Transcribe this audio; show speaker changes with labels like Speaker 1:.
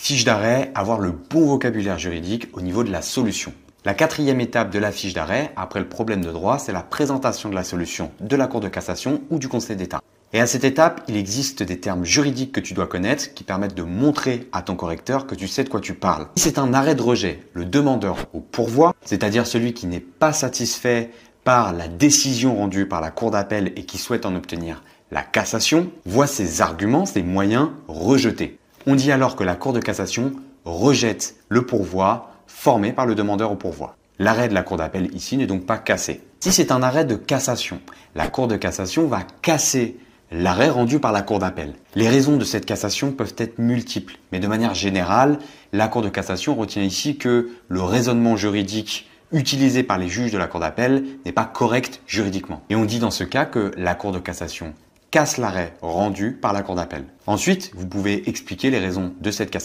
Speaker 1: fiche d'arrêt, avoir le bon vocabulaire juridique au niveau de la solution. La quatrième étape de la fiche d'arrêt, après le problème de droit, c'est la présentation de la solution de la Cour de cassation ou du Conseil d'État. Et à cette étape, il existe des termes juridiques que tu dois connaître qui permettent de montrer à ton correcteur que tu sais de quoi tu parles. Si c'est un arrêt de rejet, le demandeur au pourvoi, c'est-à-dire celui qui n'est pas satisfait par la décision rendue par la Cour d'appel et qui souhaite en obtenir la cassation, voit ses arguments, ses moyens rejetés. On dit alors que la Cour de cassation rejette le pourvoi formé par le demandeur au pourvoi. L'arrêt de la Cour d'appel ici n'est donc pas cassé. Si c'est un arrêt de cassation, la Cour de cassation va casser l'arrêt rendu par la Cour d'appel. Les raisons de cette cassation peuvent être multiples, mais de manière générale, la Cour de cassation retient ici que le raisonnement juridique utilisé par les juges de la Cour d'appel n'est pas correct juridiquement. Et on dit dans ce cas que la Cour de cassation casse l'arrêt rendu par la Cour d'appel. Ensuite, vous pouvez expliquer les raisons de cette cassation